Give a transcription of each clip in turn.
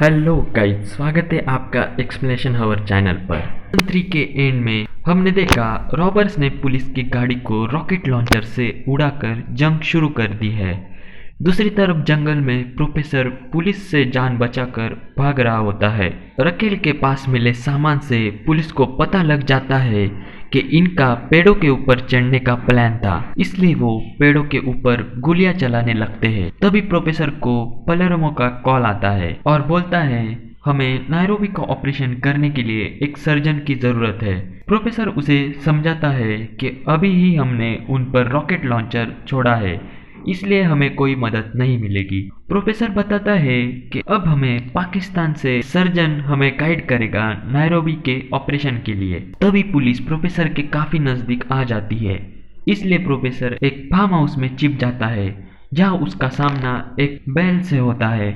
Hello guys, स्वागत है आपका एक्सप्लेनेशन हवर चैनल पर। सीजन 3 के एंड में हमने देखा रॉबर्स ने पुलिस की गाड़ी को रॉकेट लॉन्चर से उड़ाकर जंग शुरू कर दी है। दूसरी तरफ जंगल में प्रोफेसर पुलिस से जान बचाकर भाग रहा होता है। रकेल के पास मिले सामान से पुलिस को पता लग जाता है कि इनका पेड़ों के ऊपर चढ़ने का प्लान था, इसलिए वो पेड़ों के ऊपर गोलियां चलाने लगते हैं। तभी प्रोफेसर को पलेरोमो का कॉल आता है और बोलता है हमें नायरोबी का ऑपरेशन करने के लिए एक सर्जन की जरूरत है। प्रोफेसर उसे समझाता है कि अभी ही हमने उन पर रॉकेट लॉन्चर छोड़ा है, इसलिए हमें कोई मदद नहीं मिलेगी। प्रोफेसर बताता है कि अब हमें पाकिस्तान से सर्जन हमें गाइड करेगा नायरोबी के ऑपरेशन के लिए। तभी पुलिस प्रोफेसर के काफी नजदीक आ जाती है, इसलिए प्रोफेसर एक फार्म हाउस में छिप जाता है जहां उसका सामना एक बैल से होता है।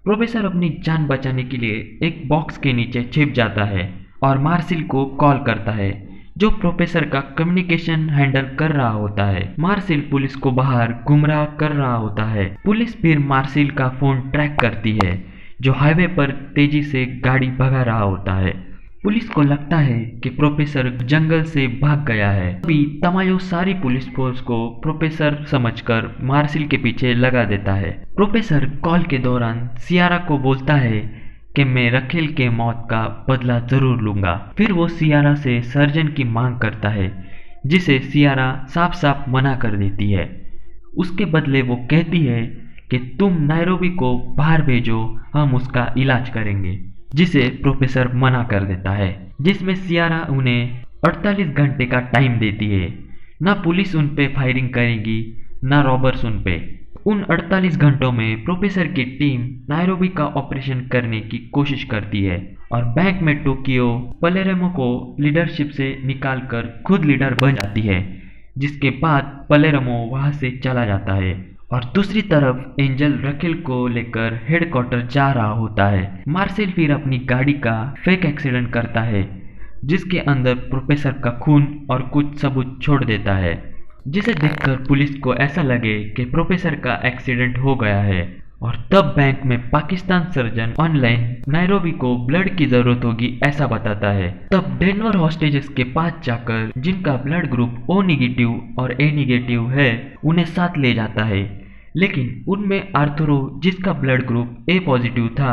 प्रोफेसर अपनी जान बचाने के लिए एक बॉक्स के नीचे छिप जाता है और मार्सिल को कॉल करता है, जो प्रोफेसर का कम्युनिकेशन हैंडल कर रहा होता है। मार्सिल पुलिस को बाहर गुमराह कर रहा होता है। पुलिस फिर मार्सिल का फोन ट्रैक करती है, जो हाईवे पर तेजी से गाड़ी भगा रहा होता है। पुलिस को लगता है कि प्रोफेसर जंगल से भाग गया है। अभी तमायो सारी पुलिस फोर्स को प्रोफेसर समझकर मार्सिल के पीछे लगा देता है। प्रोफेसर कॉल के दौरान सियारा को बोलता है कि मैं रखेल के मौत का बदला जरूर लूंगा। फिर वो सियारा से सर्जन की मांग करता है, जिसे सियारा साफ साफ मना कर देती है। उसके बदले वो कहती है कि तुम नायरोबी को बाहर भेजो, हम उसका इलाज करेंगे, जिसे प्रोफेसर मना कर देता है। जिसमें सियारा उन्हें 48 घंटे का टाइम देती है। ना पुलिस उन पे फायरिंग करेगी, ना रॉबर्स उन पे। उन 48 घंटों में प्रोफेसर की टीम नायरोबी का ऑपरेशन करने की कोशिश करती है और बैंक में टोक्यो पलेरोमो को लीडरशिप से निकालकर खुद लीडर बन जाती है, जिसके बाद पलेरोमो वहां से चला जाता है। और दूसरी तरफ एंजल रकेल को लेकर हेडक्वार्टर जा रहा होता है। मार्सिल फिर अपनी गाड़ी का फेक एक्सीडेंट करता है, जिसके अंदर प्रोफेसर का खून और कुछ सबूत छोड़ देता है, जिसे देखकर पुलिस को ऐसा लगे कि प्रोफेसर का एक्सीडेंट हो गया है। और तब बैंक में पाकिस्तान सर्जन ऑनलाइन नायरोबी को ब्लड की जरूरत होगी ऐसा बताता है। तब डेनवर हॉस्टेजेस के पास जाकर जिनका ब्लड ग्रुप O नेगेटिव और A नेगेटिव है उन्हें साथ ले जाता है, लेकिन उनमें आर्थुरो, जिसका ब्लड ग्रुप A पॉजिटिव था,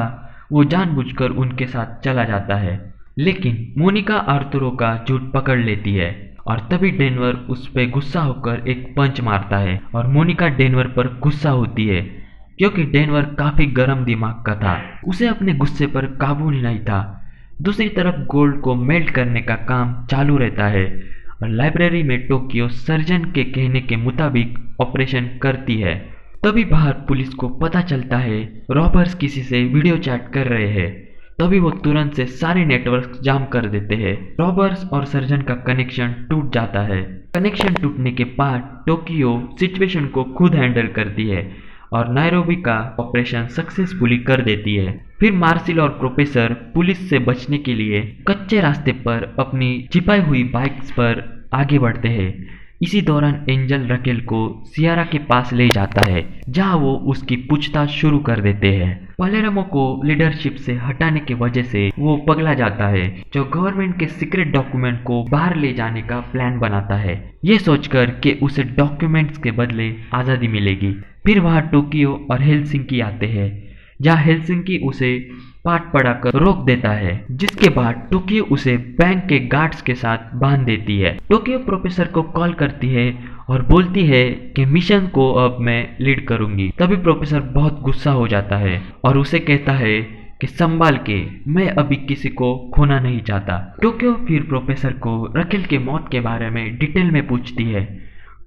वो जानबूझकर उनके साथ चला जाता है। लेकिन मोनिका आर्थुरो का झूठ पकड़ लेती है और तभी डेनवर उस पर गुस्सा होकर एक पंच मारता है और मोनिका डेनवर पर गुस्सा होती है, क्योंकि डेनवर काफी गर्म दिमाग का था। उसे अपने गुस्से पर काबू नहीं था। दूसरी तरफ गोल्ड को मेल्ट करने का काम चालू रहता है और लाइब्रेरी में टोक्यो सर्जन के कहने के मुताबिक ऑपरेशन करती है। तभी बाहर पुलिस को पता चलता है रॉबर्स किसी से वीडियो चैट कर रहे हैं। तभी वो तुरंत से सारे नेटवर्क जाम कर देते हैं। रॉबर्स और सर्जन का कनेक्शन टूट जाता है। कनेक्शन टूटने के बाद टोक्यो सिचुएशन को खुद हैंडल करती है और नायरोबी का ऑपरेशन सक्सेसफुली कर देती है। फिर मार्सिल और प्रोफेसर पुलिस से बचने के लिए कच्चे रास्ते पर अपनी छिपाई हुई बाइक्स पर आगे बढ़ते हैं। इसी दौरान एंजल रकेल को सियारा के पास ले जाता है, जहां वो उसकी पूछताछ शुरू कर देते हैं। पलेरोमो को लीडरशिप से हटाने की वजह से वो पगला जाता है, जो गवर्नमेंट के सीक्रेट डॉक्यूमेंट को बाहर ले जाने का प्लान बनाता है, ये सोचकर कि उसे डॉक्यूमेंट्स के बदले आज़ादी मिलेगी। फिर वहाँ टोक्यो और हेलसिंकी आते हैं, जहाँ हेलसिंकी उसे पाठ पढ़ाकर रोक देता है, जिसके बाद टोक्यो उसे बैंक के गार्ड्स के साथ बांध देती है। टोक्यो प्रोफेसर को कॉल करती है और बोलती है कि मिशन को अब मैं लीड करूंगी। तभी प्रोफेसर बहुत गुस्सा हो जाता है और उसे कहता है कि संभाल के, मैं अभी किसी को खोना नहीं चाहता। टोक्यो फिर प्रोफेसर को रकेल के मौत के बारे में डिटेल में पूछती है।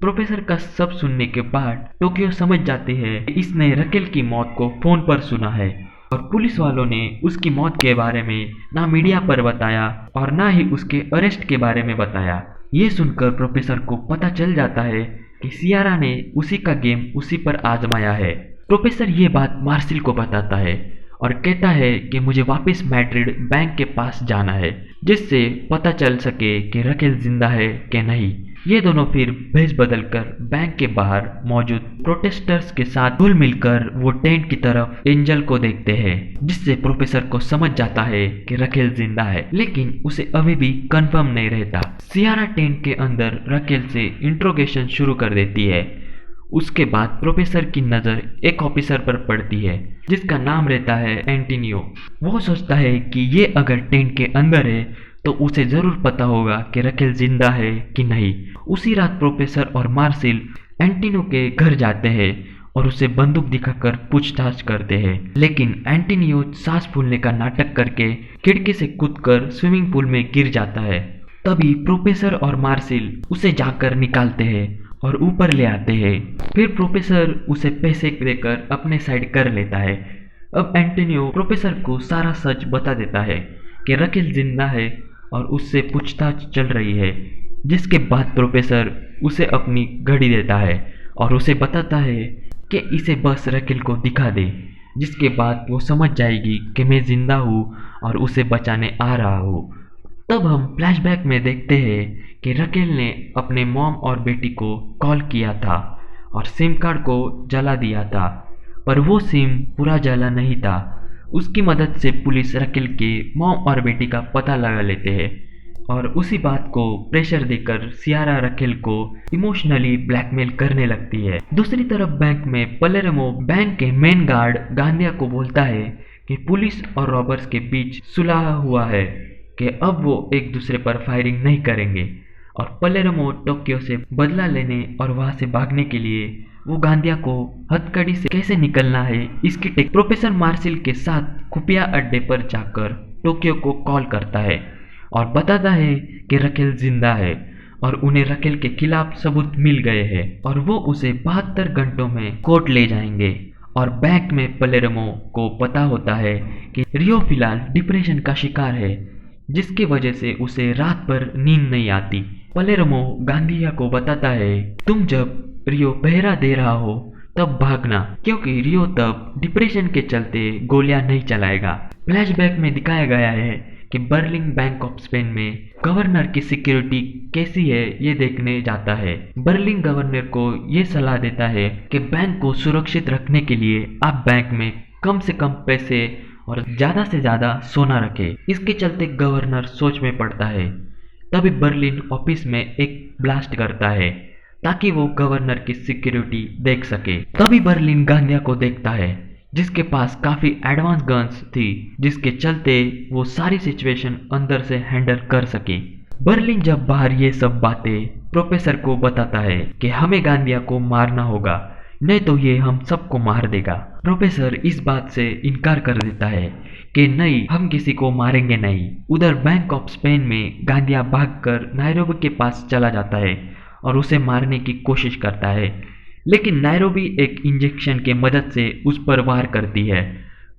प्रोफेसर का सब सुनने के बाद टोक्यो समझ जाती है कि इसने रकेल की मौत को फोन पर सुना है और पुलिस वालों ने उसकी मौत के बारे में ना मीडिया पर बताया और ना ही उसके अरेस्ट के बारे में बताया। ये सुनकर प्रोफेसर को पता चल जाता है कि सियारा ने उसी का गेम उसी पर आजमाया है। प्रोफेसर ये बात मार्सिल को बताता है और कहता है कि मुझे वापस मैड्रिड बैंक के पास जाना है, जिससे पता चल सके कि रकेल जिंदा है कि नहीं। ये दोनों फिर भेष बदलकर बैंक के बाहर मौजूद प्रोटेस्टर्स के साथ घुल मिलकर वो टेंट की तरफ एंजल को देखते हैं, जिससे प्रोफेसर को समझ जाता है कि रकेल जिंदा है, लेकिन उसे अभी भी कंफर्म नहीं रहता। सियारा टेंट के अंदर रकेल से इंट्रोगेशन शुरू कर देती है। उसके बाद प्रोफेसर की नज़र एक ऑफिसर पर पड़ती है जिसका नाम रहता है एंटोनियो। वो सोचता है कि ये अगर टेंट के अंदर है तो उसे ज़रूर पता होगा कि रकेल जिंदा है कि नहीं। उसी रात प्रोफेसर और मार्सिल एंटोनियो के घर जाते हैं और उसे बंदूक दिखाकर पूछताछ करते हैं, लेकिन एंटोनियो सांस फूलने का नाटक करके खिड़की से कूदकर स्विमिंग पूल में गिर जाता है। तभी प्रोफेसर और मार्सिल उसे जाकर निकालते हैं और ऊपर ले आते हैं। फिर प्रोफेसर उसे पैसे देकर अपने साइड कर लेता है। अब एंटोनियो प्रोफेसर को सारा सच बता देता है कि रकेल जिंदा है और उससे पूछताछ चल रही है, जिसके बाद प्रोफेसर उसे अपनी घड़ी देता है और उसे बताता है कि इसे बस रकेल को दिखा दे, जिसके बाद वो समझ जाएगी कि मैं जिंदा हूँ और उसे बचाने आ रहा हूँ। तब हम फ्लैशबैक में देखते हैं कि रकेल ने अपने मॉम और बेटी को कॉल किया था और सिम कार्ड को जला दिया था, पर वो सिम पूरा जला नहीं था। उसकी मदद से पुलिस रकेल के मॉम और बेटी का पता लगा लेते हैं और उसी बात को प्रेशर देकर सियारा रकेल को इमोशनली ब्लैकमेल करने लगती है। दूसरी तरफ बैंक में पलेर्मो बैंक के मेन गार्ड गांधिया को बोलता है कि पुलिस और रॉबर्स के बीच सुलह हुआ है कि अब वो एक दूसरे पर फायरिंग नहीं करेंगे, और पलेर्मो टोक्यो से बदला लेने और वहां से भागने के लिए वो गांधिया को हथकड़ी से कैसे निकलना है इसकी प्रोफेसर मार्सिल के साथ खुफिया अड्डे पर जाकर टोक्यो को कॉल करता है और बताता है कि रकेल जिंदा है और उन्हें रकेल के खिलाफ सबूत मिल गए हैं और वो उसे 72 घंटों में कोर्ट ले जाएंगे। और बैंक में पलेर्मो को पता होता है कि रियो फिलहाल डिप्रेशन का शिकार है, जिसकी वजह से उसे रात भर नींद नहीं आती। पलेर्मो गांधिया को बताता है, तुम जब रियो पहरा दे रहा हो तब भागना, क्योंकि रियो तब डिप्रेशन के चलते गोलियां नहीं चलाएगा। फ्लैशबैक में दिखाया गया है कि बर्लिन बैंक ऑफ स्पेन में गवर्नर की सिक्योरिटी कैसी है ये देखने जाता है। बर्लिन गवर्नर को ये सलाह देता है कि बैंक को सुरक्षित रखने के लिए आप बैंक में कम से कम पैसे और ज़्यादा से ज़्यादा सोना रखें। इसके चलते गवर्नर सोच में पड़ता है। तभी बर्लिन ऑफिस में एक ब्लास्ट करता है ताकि वो गवर्नर की सिक्योरिटी देख सके। तभी बर्लिन गांधिया को देखता है जिसके पास काफ़ी एडवांस गन्स थी, जिसके चलते वो सारी सिचुएशन अंदर से हैंडल कर सके। बर्लिन जब बाहर ये सब बातें प्रोफेसर को बताता है कि हमें गांधिया को मारना होगा, नहीं तो ये हम सबको मार देगा। प्रोफेसर इस बात से इनकार कर देता है कि नहीं, हम किसी को मारेंगे नहीं। उधर बैंक ऑफ स्पेन में गांधिया भागकर नायरोबी के पास चला जाता है और उसे मारने की कोशिश करता है, लेकिन नायरोबी एक इंजेक्शन के मदद से उस पर वार करती है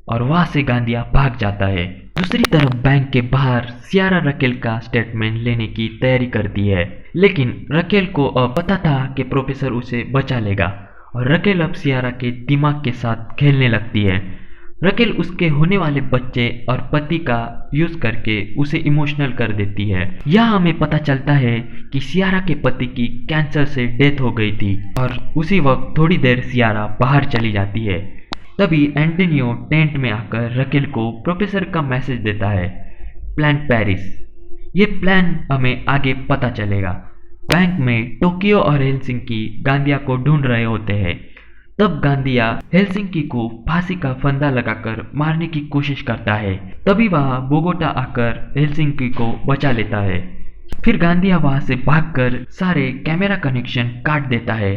और वहां से गांधिया भाग जाता है। दूसरी तरफ बैंक के बाहर सियारा रकेल का स्टेटमेंट लेने की तैयारी करती है, लेकिन रकेल को अब पता था कि प्रोफेसर उसे बचा लेगा और रकेल अब सियारा के दिमाग के साथ खेलने लगती है। रकेल उसके होने वाले बच्चे और पति का यूज करके उसे इमोशनल कर देती है। यह हमें पता चलता है कि सियारा के पति की कैंसर से डेथ हो गई थी और उसी वक्त थोड़ी देर सियारा बाहर चली जाती है। तभी एंटोनियो टेंट में आकर रकेल को प्रोफेसर का मैसेज देता है, प्लान पेरिस। ये प्लान हमें आगे पता चलेगा। बैंक में टोक्यो और हेलसिंकी गांधिया को ढूंढ रहे होते हैं। तब गांधिया हेलसिंकी को फांसी का फंदा लगाकर मारने की कोशिश करता है। तभी वह बोगोटा आकर हेलसिंकी को बचा लेता है। फिर गांधिया वहां से भागकर सारे कैमरा कनेक्शन काट देता है,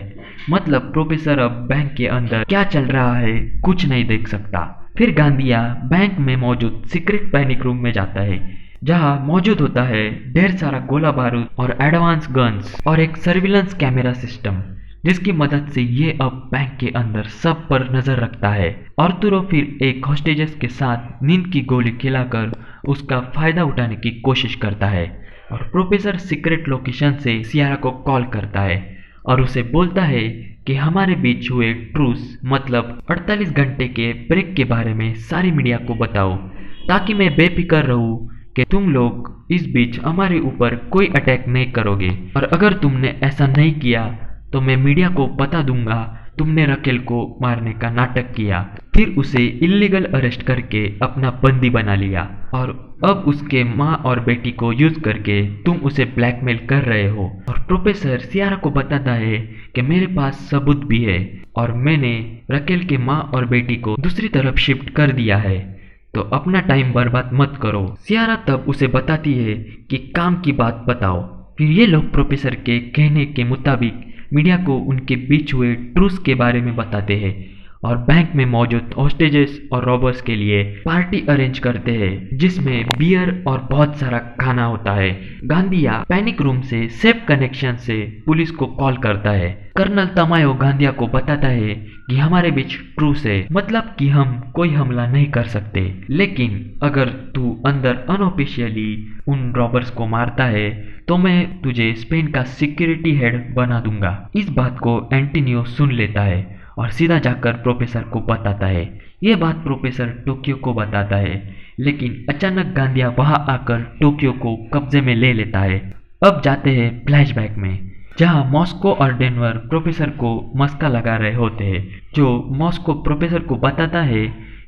मतलब प्रोफेसर अब बैंक के अंदर क्या चल रहा है कुछ नहीं देख सकता। फिर गांधिया बैंक में मौजूद सीक्रेट पैनिक रूम में जाता है, जहां मौजूद होता है ढेर सारा गोला बारूद और एडवांस गन्स और एक सर्विलेंस कैमरा सिस्टम, जिसकी मदद से ये अब बैंक के अंदर सब पर नजर रखता है। आर्थुरो फिर एक हॉस्टेजेस के साथ नींद की गोली खिलाकर उसका फायदा उठाने की कोशिश करता है और प्रोफेसर सीक्रेट लोकेशन से सियारा को कॉल करता है और उसे बोलता है कि हमारे बीच हुए ट्रूस मतलब 48 घंटे के ब्रेक के बारे में सारी मीडिया को बताओ, ताकि मैं बेफिक्र रहूं कि तुम लोग इस बीच हमारे ऊपर कोई अटैक नहीं करोगे, और अगर तुमने ऐसा नहीं किया तो मैं मीडिया को बता दूंगा तुमने रकेल को मारने का नाटक किया। फिर उसे इल्लीगल अरेस्ट करके अपना बंदी बना लिया, और अब उसके माँ और बेटी को यूज करके तुम उसे ब्लैकमेल कर रहे हो। और प्रोफेसर सियारा को बताता है कि मेरे पास सबूत भी है और मैंने रकेल के माँ और बेटी को दूसरी तरफ शिफ्ट कर दिया है, तो अपना टाइम बर्बाद मत करो। सियारा तब उसे बताती है कि काम की बात बताओ। फिर ये लोग प्रोफेसर के कहने के मुताबिक मीडिया को उनके बीच हुए ट्रूस के बारे में बताते हैं और बैंक में मौजूद हॉस्टेजेस और रॉबर्स के लिए पार्टी अरेंज करते हैं जिसमें बियर और बहुत सारा खाना होता है। गांधिया पैनिक रूम से सेफ कनेक्शन से पुलिस को कॉल करता है। कर्नल तमायो गांधिया को बताता है कि हमारे बीच ट्रूस है, मतलब कि हम कोई हमला नहीं कर सकते, लेकिन अगर तू अंदर अनऑफिशियली उन रॉबर्स को मारता है तो मैं तुझे स्पेन का सिक्योरिटी हेड बना दूंगा। इस बात को एंटोनियो सुन लेता है और सीधा जाकर प्रोफेसर को बताता है। यह बात प्रोफेसर टोक्यो को बताता है, लेकिन अचानक गांधिया वहां आकर टोक्यो को कब्जे में ले लेता है। अब जाते हैं फ्लैशबैक में, जहां मॉस्को और डेनवर प्रोफेसर को मस्का लगा रहे होते हैं। जो मॉस्को प्रोफेसर को बताता है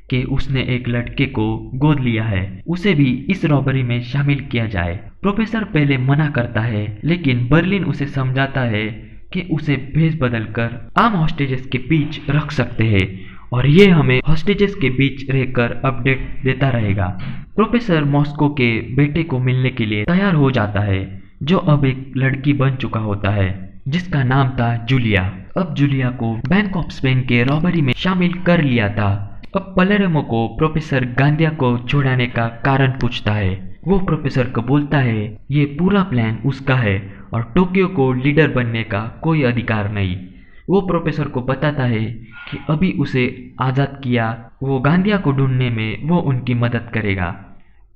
कि उसने एक लड़के को गोद लिया है, उसे भी इस रॉबरी में शामिल किया जाए। प्रोफेसर पहले मना करता है, लेकिन बर्लिन उसे समझाता है कि उसे भेस बदलकर आम हॉस्टेजेस के बीच रख सकते हैं और ये हमें हॉस्टेजेस के बीच रहकर अपडेट देता रहेगा। प्रोफेसर मॉस्को के बेटे को मिलने के लिए तैयार हो जाता है, जो अब एक लड़की बन चुका होता है जिसका नाम था जूलिया। अब जूलिया को बैंक ऑफ स्पेन के रॉबरी में शामिल कर लिया था। अब पलेरेमो को प्रोफेसर गांधिया को छुड़ाने का कारण पूछता है। वो प्रोफेसर को बोलता है ये पूरा प्लान उसका है और टोक्यो को लीडर बनने का कोई अधिकार नहीं। वो प्रोफेसर को बताता है कि अभी उसे आज़ाद किया, वो गांधिया को ढूंढने में वो उनकी मदद करेगा।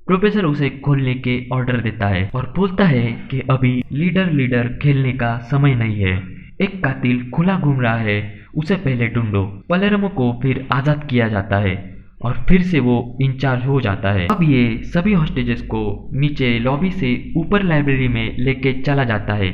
प्रोफेसर उसे खोलने के ऑर्डर देता है और बोलता है कि अभी लीडर खेलने का समय नहीं है, एक कातिल खुला घूम रहा है, उसे पहले ढूंढो। पलेरेमो को फिर आज़ाद किया जाता है और फिर से वो इंचार्ज हो जाता है। अब ये सभी हॉस्टेजेस को नीचे लॉबी से ऊपर लाइब्रेरी में लेके चला जाता है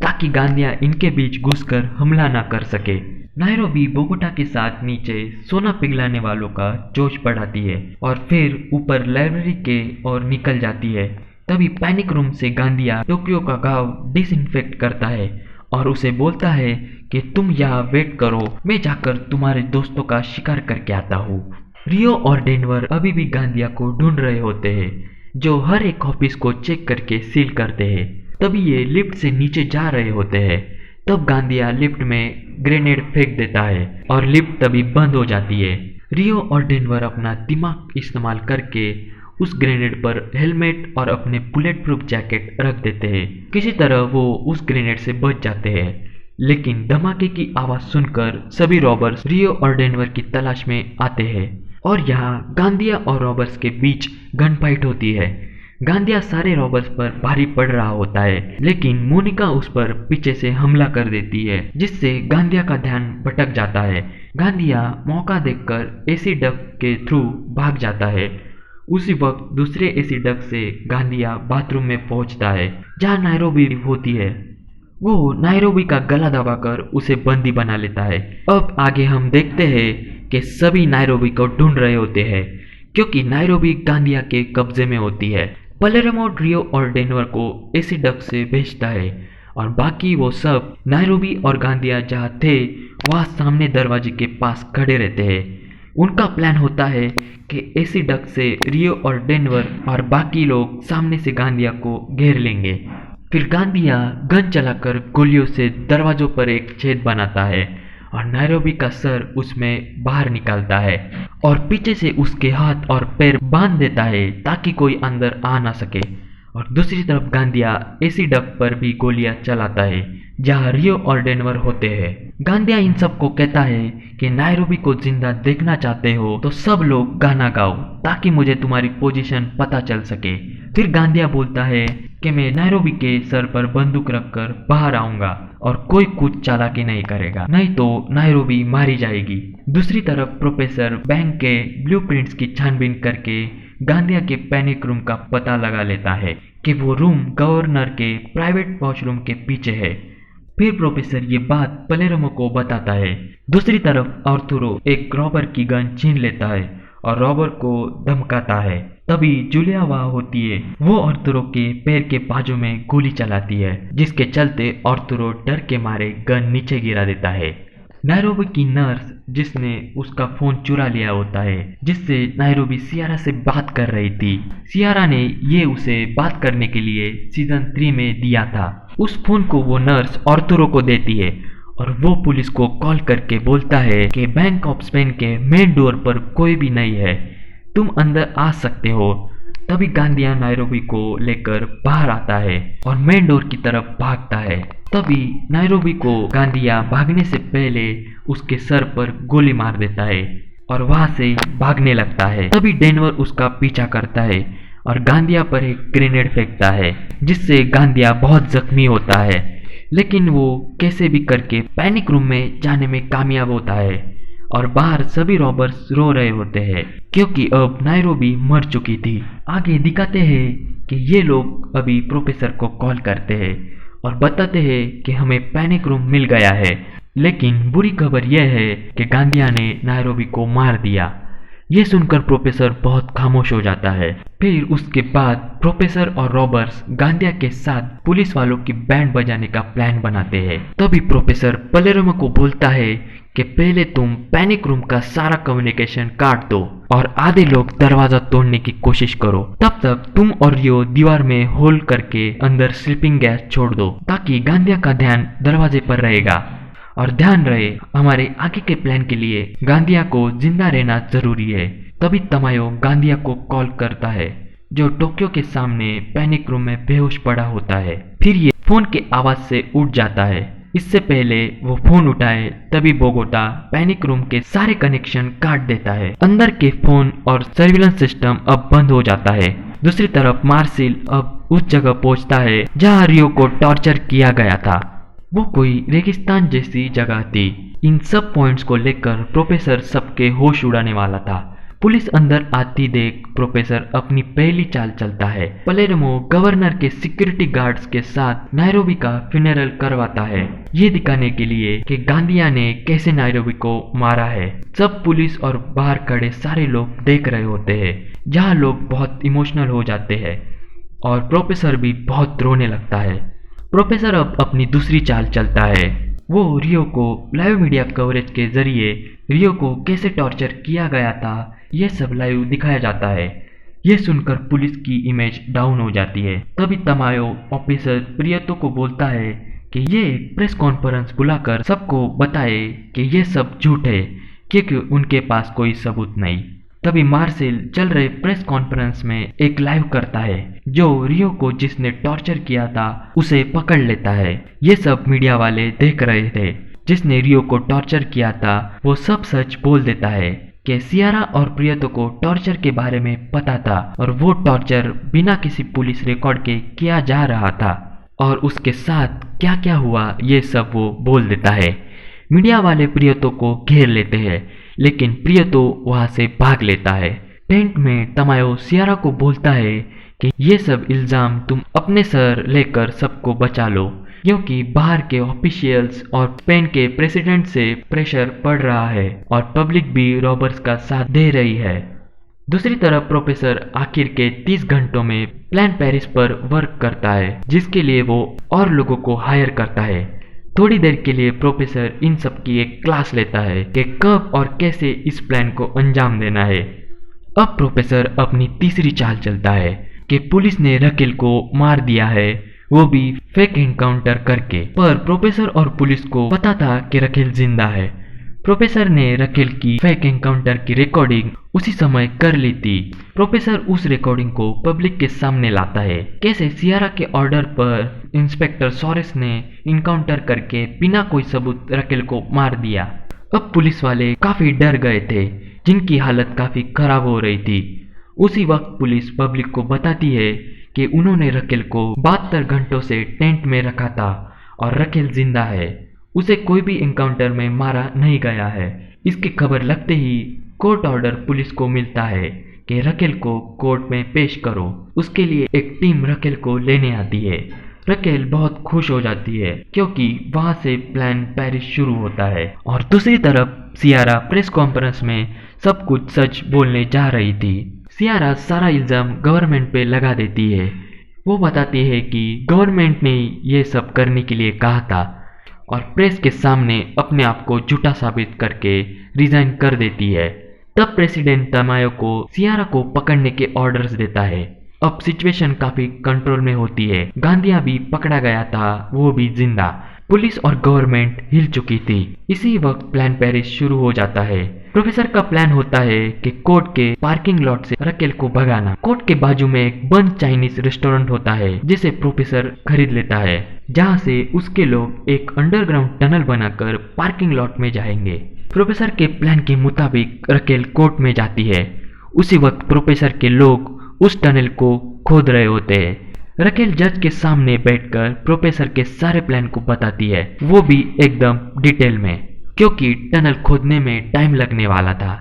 ताकि गांधिया इनके बीच घुसकर हमला ना कर सके। नायरोबी बोगोटा के साथ नीचे सोना पिघलाने वालों का जोश बढ़ाती है और फिर ऊपर लाइब्रेरी के और निकल जाती है। तभी पैनिक रूम से गांधिया टोक्यो का घाव डिसइंफेक्ट करता है और उसे बोलता है कि तुम यहाँ वेट करो, मैं जाकर तुम्हारे दोस्तों का शिकार करके आता हूँ। रियो और डेनवर अभी भी गांधिया को ढूंढ रहे होते हैं, जो हर एक ऑफिस को चेक करके सील करते हैं। तभी ये लिफ्ट से नीचे जा रहे होते हैं। तब गांधिया लिफ्ट में ग्रेनेड फेंक देता है और लिफ्ट तभी बंद हो जाती है। रियो और डेनवर अपना दिमाग इस्तेमाल करके उस ग्रेनेड पर हेलमेट और अपने बुलेट प्रूफ जैकेट रख देते हैं। किसी तरह वो उस ग्रेनेड से बच जाते हैं, लेकिन धमाके की आवाज़ सुनकर सभी रॉबर्स रियो और डेनवर की तलाश में आते हैं और यहाँ गांधिया और रॉबर्स के बीच गन फाइट होती है। गांधिया सारे रॉबर्स पर भारी पड़ रहा होता है, लेकिन मोनिका उस पर पीछे से हमला कर देती है, जिससे गांधिया का ध्यान भटक जाता है। गांधिया मौका देखकर एसी डक के थ्रू भाग जाता है। उसी वक्त दूसरे एसी डक से गांधिया बाथरूम में पहुंचता है जहां नायरोबी होती है। वो नायरोबी का गला दबाकर उसे बंदी बना लेता है। अब आगे हम देखते हैं कि सभी नायरोबी को ढूंढ रहे होते हैं क्योंकि नायरोबी गांधिया के कब्जे में होती है। पलेरेमो रियो और डेनवर को एसी डक से भेजता है और बाकी वो सब नायरोबी और गांधिया जहाँ थे वहाँ सामने दरवाजे के पास खड़े रहते हैं। उनका प्लान होता है कि एसी डक से रियो और डेनवर और बाकी लोग सामने से गांधिया को घेर लेंगे। फिर गांधिया गन चलाकर गोलियों से दरवाजों पर एक छेद बनाता है और नायरोबी का सर उसमें बाहर निकालता है और पीछे से उसके हाथ और पैर बांध देता है ताकि कोई अंदर आ ना सके। और दूसरी तरफ गांधिया एसी डक पर भी गोलियां चलाता है जहां रियो और डेनवर होते हैं। गांधिया इन सबको कहता है कि नायरोबी को जिंदा देखना चाहते हो तो सब लोग गाना गाओ ताकि मुझे तुम्हारी पोजीशन पता चल सके। फिर गांधिया बोलता है कि मैं नायरोबी के सर पर बंदूक रखकर बाहर आऊंगा और कोई कुछ चालाकी नहीं करेगा, नहीं तो नायरोबी मारी जाएगी। दूसरी तरफ प्रोफेसर बैंक के ब्लूप्रिंट्स की छानबीन करके गांधिया के पैनिक रूम का पता लगा लेता है कि वो रूम गवर्नर के प्राइवेट वॉशरूम के पीछे है। फिर प्रोफेसर ये बात पलेरोमो को बताता है। दूसरी तरफ आर्थुरो एक रॉबर की गन छीन लेता है और रॉबर को धमकाता है। तभी जूलिया वहां होती है। वो आर्थुरो के पैर के बाजू में गोली चलाती है, जिसके चलते आर्थुरो डर के मारे गन नीचे गिरा देता है। नायरोबी की नर्स जिसने उसका फोन चुरा लिया होता है, जिससे नायरोबी सियारा से बात कर रही थी। सियारा ने ये उसे बात करने के लिए सीजन 3 में दिया था। उस फोन को वो नर्स आर्थुरो को देती है और वो पुलिस को कॉल करके बोलता है कि बैंक ऑफ स्पेन के मेन डोर पर कोई भी नहीं है, तुम अंदर आ सकते हो। तभी गांधिया नायरोबी को लेकर बाहर आता है और मेन डोर की तरफ भागता है। तभी नायरोबी को गांधिया भागने से पहले उसके सर पर गोली मार देता है और वहां से भागने लगता है। तभी डेनवर उसका पीछा करता है और गांधिया पर एक ग्रेनेड फेंकता है, जिससे गांधिया बहुत जख्मी होता है। लेकिन वो कैसे भी करके पैनिक रूम में जाने में कामयाब होता है और बाहर सभी रॉबर्स रो रहे होते हैं, क्योंकि अब नायरोबी मर चुकी थी। आगे दिखाते हैं कि ये लोग अभी प्रोफेसर को कॉल करते हैं और बताते हैं कि हमें पैनिक रूम मिल गया है। लेकिन बुरी खबर यह है कि गांधिया ने नायरोबी को मार दिया। ये सुनकर प्रोफेसर बहुत खामोश हो जाता है। फिर उसके बाद प्रोफेसर और रॉबर्ट्स गांधिया के साथ पुलिस वालों की बैंड बजाने का प्लान बनाते हैं। तभी प्रोफेसर पलेरोमो को बोलता है कि पहले तुम पैनिक रूम का सारा कम्युनिकेशन काट दो और आधे लोग दरवाजा तोड़ने की कोशिश करो। तब तक तुम और रियो दीवार में होल करके अंदर स्लीपिंग गैस छोड़ दो, ताकि गांधिया का ध्यान दरवाजे पर रहेगा। और ध्यान रहे, हमारे आगे के प्लान के लिए गांधिया को जिंदा रहना जरूरी है। तभी तमायो गांधिया को कॉल करता है, जो टोक्यो के सामने पैनिक रूम में बेहोश पड़ा होता है। फिर ये फोन के आवाज से उठ जाता है। इससे पहले वो फोन उठाए तभी बोगोटा पैनिक रूम के सारे कनेक्शन काट देता है। अंदर के फोन और सर्विलेंस सिस्टम अब बंद हो जाता है। दूसरी तरफ मार्सिल अब उस जगह पहुंचता है जहां रियो को टॉर्चर किया गया था। वो कोई रेगिस्तान जैसी जगह थी। इन सब पॉइंट्स को लेकर प्रोफेसर सबके होश उड़ाने वाला था। पुलिस अंदर आती देख प्रोफेसर अपनी पहली चाल चलता है। पलेरोमो गवर्नर के सिक्योरिटी गार्ड्स के साथ नायरोबी का फ्यूनरल करवाता है, ये दिखाने के लिए कि गांधिया ने कैसे नायरोबी को मारा है। सब पुलिस और बाहर खड़े सारे लोग देख रहे होते हैं, जहाँ लोग बहुत इमोशनल हो जाते हैं और प्रोफेसर भी बहुत रोने लगता है। प्रोफेसर अब अपनी दूसरी चाल चलता है। वो रियो को लाइव मीडिया कवरेज के जरिए रियो को कैसे टॉर्चर किया गया था ये सब लाइव दिखाया जाता है। ये सुनकर पुलिस की इमेज डाउन हो जाती है। तभी तमायो ऑफिसर प्रियतो को बोलता है कि ये एक प्रेस कॉन्फ्रेंस बुलाकर सबको बताए कि ये सब झूठ है, क्योंकि उनके पास कोई सबूत नहीं। तभी मार्सेल चल रहे प्रेस कॉन्फ्रेंस में एक लाइव करता है, जो रियो को जिसने टॉर्चर किया था उसे पकड़ लेता है। ये सब मीडिया वाले देख रहे थे। जिसने रियो को टॉर्चर किया था वो सब सच बोल देता है कि सियारा और प्रियतो को टॉर्चर के बारे में पता था और वो टॉर्चर बिना किसी पुलिस रिकॉर्ड के किया जा रहा था और उसके साथ क्या क्या हुआ ये सब वो बोल देता है। मीडिया वाले प्रियतो को घेर लेते हैं, लेकिन प्रियतो वहां से भाग लेता है। टेंट में तमायो सियारा को बोलता है कि ये सब इल्जाम तुम अपने सर लेकर सबको बचा लो, क्योंकि बाहर के ऑफिशियल्स और स्पेन के प्रेसिडेंट से प्रेशर पड़ रहा है और पब्लिक भी रॉबर्ट्स का साथ दे रही है। दूसरी तरफ प्रोफेसर आखिर के 30 घंटों में प्लान पेरिस पर वर्क करता है, जिसके लिए वो और लोगों को हायर करता है। थोड़ी देर के लिए प्रोफेसर इन सब की एक क्लास लेता है कि कब और कैसे इस प्लान को अंजाम देना है। अब प्रोफेसर अपनी तीसरी चाल चलता है कि पुलिस ने रकेल को मार दिया है, वो भी फेक एनकाउंटर करके। पर प्रोफेसर और पुलिस को पता था कि रकेल जिंदा है। प्रोफेसर ने रकेल की फेक एनकाउंटर की रिकॉर्डिंग उसी समय कर ली थी। प्रोफेसर उस रिकॉर्डिंग को पब्लिक के सामने लाता है, कैसे सियारा के ऑर्डर पर इंस्पेक्टर सोरेस ने इनकाउंटर करके बिना कोई सबूत रकेल को मार दिया। अब पुलिस वाले काफी डर गए थे, जिनकी हालत काफी खराब हो रही थी। उसी वक्त पुलिस पब्लिक को बताती है कि उन्होंने रकेल को 72 घंटों से टेंट में रखा था और रकेल जिंदा है, उसे कोई भी एनकाउंटर में मारा नहीं गया है। इसकी खबर लगते ही कोर्ट ऑर्डर पुलिस को मिलता है कि रकेल को कोर्ट में पेश करो। उसके लिए एक टीम रकेल को लेने आती है। रकेल बहुत खुश हो जाती है क्योंकि वहां से प्लान पेरिस शुरू होता है। और दूसरी तरफ सियारा प्रेस कॉन्फ्रेंस में सब कुछ सच बोलने जा रही थी। सियारा सारा इल्जाम गवर्नमेंट पे लगा देती है। वो बताती है कि गवर्नमेंट ने ये सब करने के लिए कहा था और प्रेस के सामने अपने आप को झूठा साबित करके रिजाइन कर देती है। तब प्रेसिडेंट तमायो को सियारा को पकड़ने के ऑर्डर्स देता है। अब सिचुएशन काफी कंट्रोल में होती है। गांधिया भी पकड़ा गया था, वो भी जिंदा। पुलिस और गवर्नमेंट हिल चुकी थी। इसी वक्त प्लान पेरिस शुरू हो जाता है। प्रोफेसर का प्लान होता है कि कोर्ट के पार्किंग लॉट से रकेल को भगाना। कोर्ट के बाजू में एक बंद चाइनीज रेस्टोरेंट होता है जिसे प्रोफेसर खरीद लेता है, जहां से उसके लोग एक अंडरग्राउंड टनल बनाकर पार्किंग लॉट में जाएंगे। प्रोफेसर के प्लान के मुताबिक रकेल कोर्ट में जाती है। उसी वक्त प्रोफेसर के लोग उस टनल को खोद रहे होते हैं। रकेल जज के सामने बैठकर प्रोफेसर के सारे प्लान को बताती है, वो भी एकदम डिटेल में, क्योंकि टनल खोदने में टाइम लगने वाला था,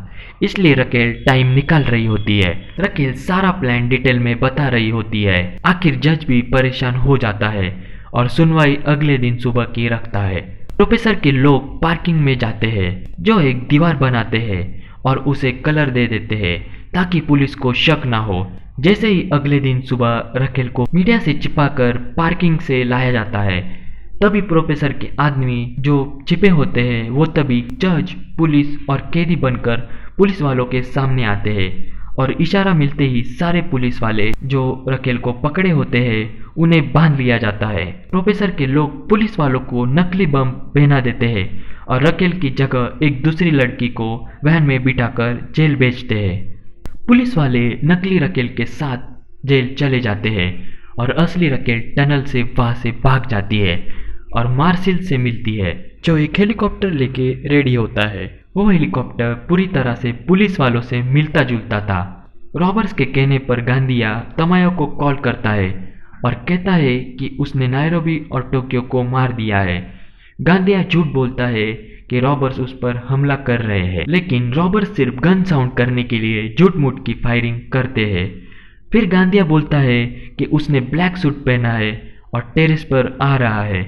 इसलिए रकेल टाइम निकाल रही होती है। रकेल सारा प्लान डिटेल में बता रही होती है। आखिर जज भी परेशान हो जाता है और सुनवाई अगले दिन सुबह की रखता है। प्रोफेसर के लोग पार्किंग में जाते हैं, जो एक दीवार बनाते हैं और उसे कलर दे देते हैं ताकि पुलिस को शक ना हो। जैसे ही अगले दिन सुबह रकेल को मीडिया से छिपाकर पार्किंग से लाया जाता है, तभी प्रोफेसर के आदमी जो छिपे होते हैं वो तभी जज, पुलिस और कैदी बनकर पुलिस वालों के सामने आते हैं और इशारा मिलते ही सारे पुलिस वाले जो रकेल को पकड़े होते हैं उन्हें बांध लिया जाता है। प्रोफेसर के लोग पुलिस वालों को नकली बम पहना देते हैं और रकेल की जगह एक दूसरी लड़की को वैन में बिठाकर जेल भेजते हैं। पुलिस वाले नकली रकेल के साथ जेल चले जाते हैं और असली रकेल टनल से वहां से भाग जाती है और मार्सिल से मिलती है, जो एक हेलीकॉप्टर लेके रेडी होता है। वो हेलीकॉप्टर पूरी तरह से पुलिस वालों से मिलता जुलता था। रॉबर्ट्स के कहने पर गांधिया तमायो को कॉल करता है और कहता है कि उसने नायरोबी और टोक्यो को मार दिया है। गांधिया झूठ बोलता है कि रॉबर्ट्स उस पर हमला कर रहे हैं, लेकिन रॉबर्ट्स सिर्फ गन साउंड करने के लिए झूठ मूठ की फायरिंग करते हैं। फिर गांधिया बोलता है कि उसने ब्लैक सूट पहना है और टेरेस पर आ रहा है।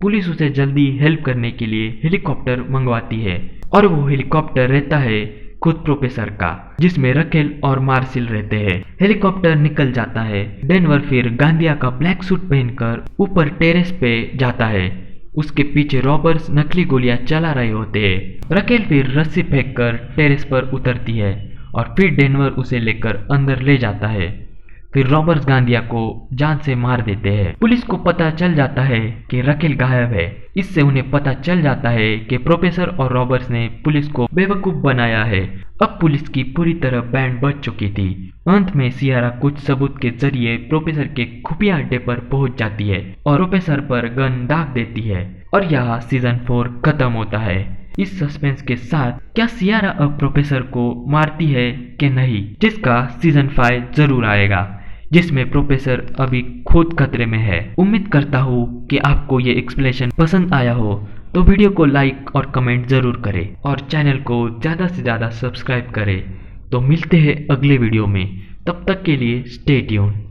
पुलिस उसे जल्दी हेल्प करने के लिए हेलीकॉप्टर मंगवाती है और वो हेलीकॉप्टर रहता है खुद प्रोफेसर का, जिसमें रकेल और मार्सिल रहते हैं। हेलीकॉप्टर निकल जाता है। डेनवर फिर गांधिया का ब्लैक सूट पहनकर ऊपर टेरेस पे जाता है। उसके पीछे रॉबर्ट्स नकली गोलियां चला रहे होते हैं। रकेल फिर रस्सी फेंककर टेरेस पर उतरती है और फिर डेनवर उसे लेकर अंदर ले जाता है। फिर रॉबर्ट्स गांधिया को जान से मार देते हैं। पुलिस को पता चल जाता है कि रकेल गायब है। इससे उन्हें पता चल जाता है कि प्रोफेसर और रॉबर्ट्स ने पुलिस को बेवकूफ बनाया है। अब पुलिस की पूरी तरह बैंड बज चुकी थी। अंत में सियारा कुछ सबूत के जरिए प्रोफेसर के खुफिया अड्डे पर पहुंच जाती है और प्रोफेसर पर गन दाग देती है और यहाँ सीजन 4 खत्म होता है। इस सस्पेंस के साथ क्या सियारा अब प्रोफेसर को मारती है कि नहीं, जिसका सीजन 5 जरूर आएगा, जिसमें प्रोफेसर अभी खुद खतरे में है। उम्मीद करता हूँ कि आपको ये एक्सप्लेनेशन पसंद आया हो, तो वीडियो को लाइक और कमेंट जरूर करें और चैनल को ज़्यादा से ज़्यादा सब्सक्राइब करें। तो मिलते हैं अगले वीडियो में, तब तक के लिए स्टे ट्यून्ड।